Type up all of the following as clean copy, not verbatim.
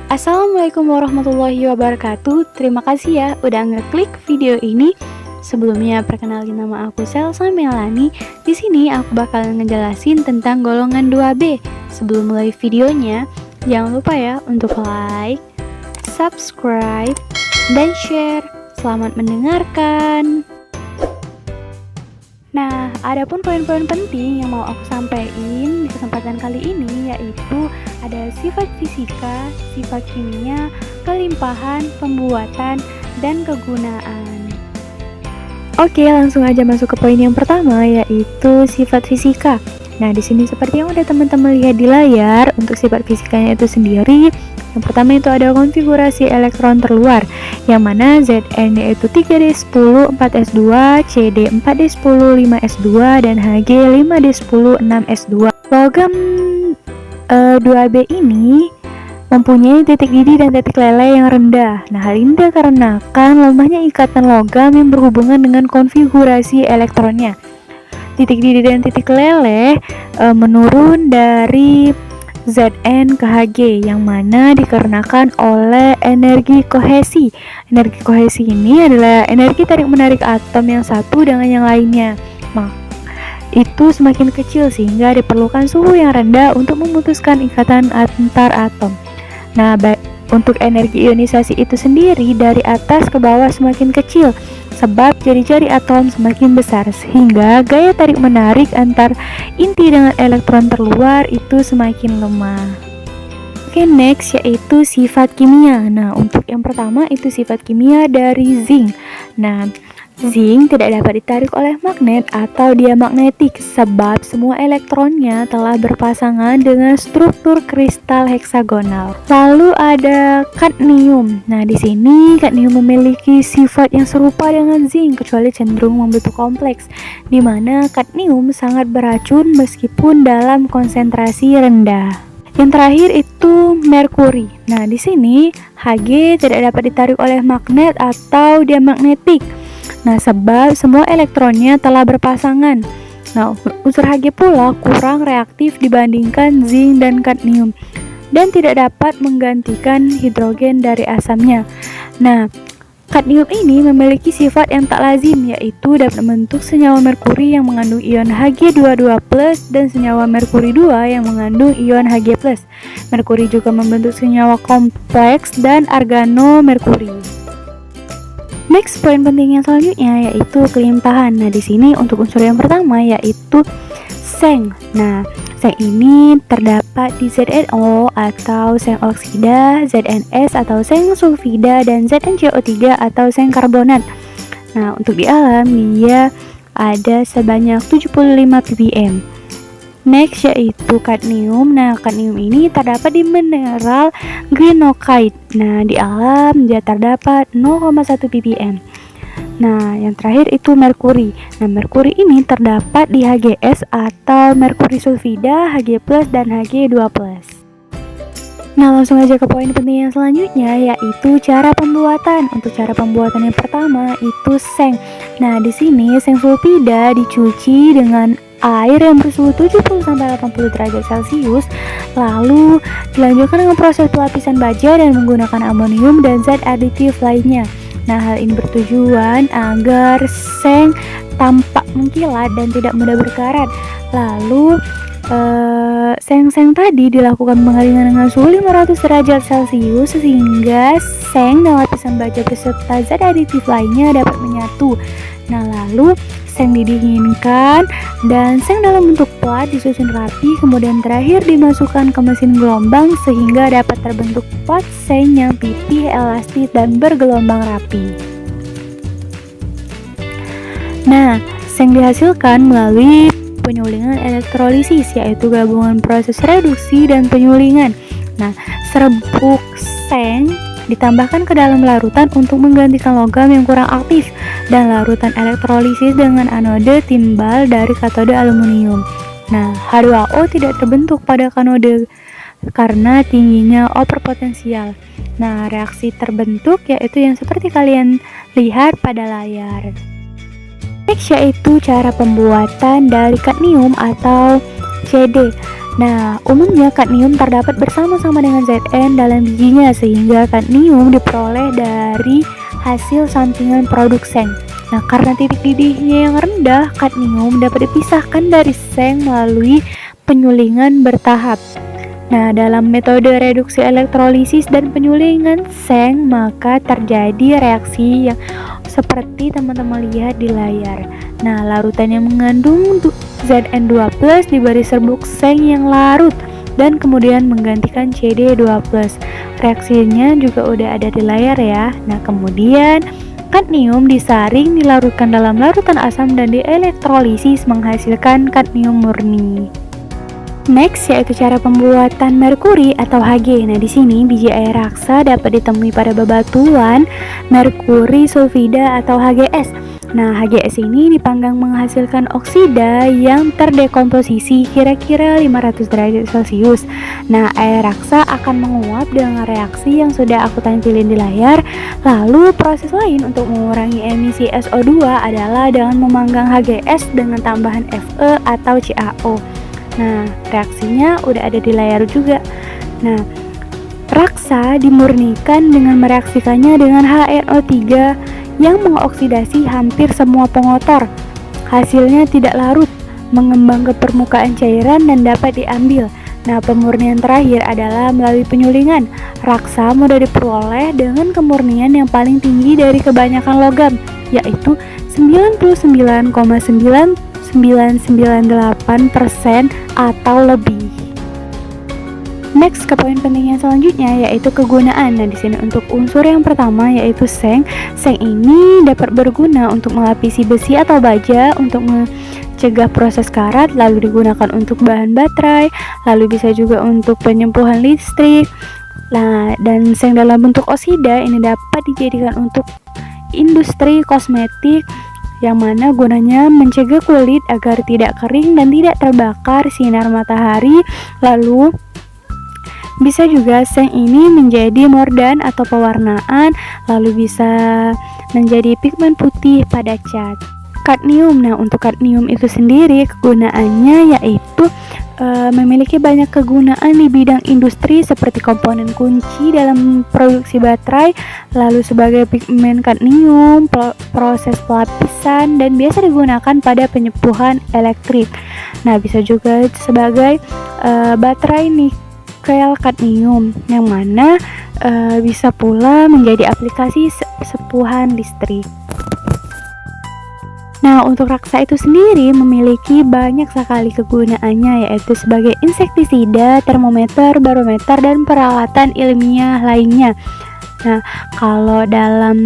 Assalamualaikum warahmatullahi wabarakatuh. Terima kasih ya udah ngeklik video ini. Sebelumnya perkenalin nama aku Selsa Melani. Di sini aku bakal ngejelasin tentang golongan 2B. Sebelum mulai videonya, jangan lupa ya untuk like, subscribe, dan share. Selamat mendengarkan. Nah, adapun poin-poin penting yang mau aku sampaikan di kesempatan kali ini yaitu ada sifat fisika, sifat kimia, kelimpahan, pembuatan, dan kegunaan. Oke, langsung aja masuk ke poin yang pertama yaitu sifat fisika. Nah, di sini seperti yang udah teman-teman lihat di layar, untuk sifat fisikanya itu sendiri, yang pertama itu ada konfigurasi elektron terluar, yang mana Zn yaitu 3d10 4s2, Cd 4d10 5s2, dan Hg 5d10 6s2. Logam 2B ini mempunyai titik didih dan titik leleh yang rendah. Nah, hal ini dikarenakan lemahnya ikatan logam yang berhubungan dengan konfigurasi elektronnya. Titik didih dan titik leleh menurun dari Zn ke Hg, yang mana dikarenakan oleh energi kohesi. Energi kohesi ini adalah energi tarik-menarik atom yang satu dengan yang lainnya. Itu semakin kecil sehingga diperlukan suhu yang rendah untuk memutuskan ikatan antar atom. Nah, untuk energi ionisasi itu sendiri dari atas ke bawah semakin kecil, sebab jari-jari atom semakin besar sehingga gaya tarik-menarik antar inti dengan elektron terluar itu semakin lemah. Oke, next yaitu sifat kimia. Nah, untuk yang pertama itu sifat kimia dari zinc. Nah, zinc tidak dapat ditarik oleh magnet atau diamagnetik sebab semua elektronnya telah berpasangan dengan struktur kristal heksagonal. Lalu ada kadmium. Nah, di sini kadmium memiliki sifat yang serupa dengan zinc kecuali cenderung membentuk kompleks, di mana kadmium sangat beracun meskipun dalam konsentrasi rendah. Yang terakhir itu merkuri. Nah, di sini Hg tidak dapat ditarik oleh magnet atau diamagnetik. Nah, sebab semua elektronnya telah berpasangan. Nah, unsur Hg pula kurang reaktif dibandingkan zinc dan kadmium dan tidak dapat menggantikan hidrogen dari asamnya. Nah, kadmium ini memiliki sifat yang tak lazim, yaitu dapat membentuk senyawa merkuri yang mengandung ion Hg22+ dan senyawa merkuri 2 yang mengandung ion Hg+. Merkuri juga membentuk senyawa kompleks dan organomerkuri. Next, poin penting yang selanjutnya yaitu kelimpahan. Nah, di sini untuk unsur yang pertama yaitu seng. Nah, seng ini terdapat di ZnO atau seng oksida, ZnS atau seng sulfida, dan ZnCO3 atau seng karbonat. Nah, untuk di alam dia ada sebanyak 75 ppm. Next yaitu kadmium. Nah, kadmium ini terdapat di mineral greenockite. Nah, di alam dia terdapat 0,1 ppm. Nah, yang terakhir itu merkuri. Nah, merkuri ini terdapat di HGS atau merkuri sulfida, Hg+, dan Hg2+. Nah, langsung aja ke poin penting yang selanjutnya yaitu cara pembuatan. Untuk cara pembuatan yang pertama itu seng. Nah, di sini seng sulfida dicuci dengan air yang bersuhu 70-80 derajat Celcius, lalu dilanjutkan dengan proses pelapisan baja dan menggunakan amonium dan zat aditif lainnya. Nah, hal ini bertujuan agar seng tampak mengkilat dan tidak mudah berkarat. Lalu seng-seng tadi dilakukan pengeringan dengan suhu 500 derajat Celcius sehingga seng dan lapisan baja beserta zat aditif lainnya dapat menyatu. Nah, lalu seng didinginkan dan seng dalam bentuk plat disusun rapi, kemudian terakhir dimasukkan ke mesin gelombang sehingga dapat terbentuk plat seng yang pipih, elastis, dan bergelombang rapi. Nah, seng dihasilkan melalui penyulingan elektrolisis, yaitu gabungan proses reduksi dan penyulingan. Nah, serbuk seng ditambahkan ke dalam larutan untuk menggantikan logam yang kurang aktif, dan larutan elektrolisis dengan anode timbal dari katode aluminium. Nah, H2O tidak terbentuk pada kanode karena tingginya overpotensial. Nah, reaksi terbentuk yaitu yang seperti kalian lihat pada layar. Next yaitu cara pembuatan dari kadmium atau CD. Nah, umumnya kadmium terdapat bersama-sama dengan Zn dalam bijinya sehingga kadmium diperoleh dari hasil sampingan produk seng. Nah, karena titik didihnya yang rendah, kadmium dapat dipisahkan dari seng melalui penyulingan bertahap. Nah, dalam metode reduksi elektrolisis dan penyulingan seng, maka terjadi reaksi yang seperti teman-teman lihat di layar. Nah, larutan yang mengandung Zn2+ diberi serbuk seng yang larut dan kemudian menggantikan CD2+. Reaksinya juga udah ada di layar ya. Nah, kemudian kadmium disaring, dilarutkan dalam larutan asam dan dielektrolisis menghasilkan kadmium murni. Next yaitu cara pembuatan merkuri atau Hg. Nah, di sini biji air raksa dapat ditemui pada bebatuan merkuri sulfida atau HGS. Nah, HGS ini dipanggang menghasilkan oksida yang terdekomposisi kira-kira 500 derajat Celcius. Nah, air raksa akan menguap dengan reaksi yang sudah aku tampilin di layar. Lalu proses lain untuk mengurangi emisi SO2 adalah dengan memanggang HGS dengan tambahan Fe atau CaO. Nah, reaksinya udah ada di layar juga. Nah, raksa dimurnikan dengan mereaksikannya dengan HNO3 yang mengoksidasi hampir semua pengotor. Hasilnya tidak larut, mengembang ke permukaan cairan dan dapat diambil. Nah, pemurnian terakhir adalah melalui penyulingan. Raksa mudah diperoleh dengan kemurnian yang paling tinggi dari kebanyakan logam, yaitu 99,9998% atau lebih. Next ke poin penting yang selanjutnya yaitu kegunaan. Nah, di sini untuk unsur yang pertama yaitu seng. Seng ini dapat berguna untuk melapisi besi atau baja, untuk mencegah proses karat, lalu digunakan untuk bahan baterai, lalu bisa juga untuk penyempuhan listrik. Nah, dan seng dalam bentuk oksida ini dapat dijadikan untuk industri kosmetik, yang mana gunanya mencegah kulit agar tidak kering dan tidak terbakar sinar matahari. Lalu bisa juga seng ini menjadi mordan atau pewarnaan, lalu bisa menjadi pigmen putih pada cat. Kadmium. Nah, untuk kadmium itu sendiri kegunaannya yaitu memiliki banyak kegunaan di bidang industri seperti komponen kunci dalam produksi baterai, lalu sebagai pigmen kadmium, proses pelapisan, dan biasa digunakan pada penyempuhan elektrik. Nah, bisa juga sebagai baterai nikel kadmium, yang mana bisa pula menjadi aplikasi sepuhan listrik. Nah, untuk raksa itu sendiri memiliki banyak sekali kegunaannya, yaitu sebagai insektisida, termometer, barometer, dan peralatan ilmiah lainnya. Nah, kalau dalam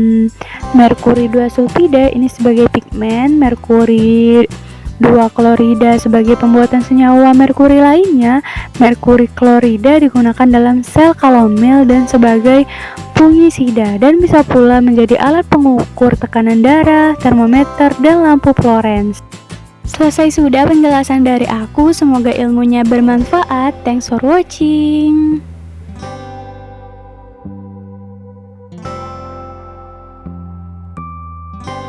merkuri 2 sulfida ini sebagai pigmen, merkuri 2 klorida sebagai pembuatan senyawa merkuri lainnya, merkuri klorida digunakan dalam sel kalomel dan sebagai fungisida, dan bisa pula menjadi alat pengukur tekanan darah, termometer, dan lampu fluorens. Selesai sudah penjelasan dari aku, semoga ilmunya bermanfaat. Thanks for watching.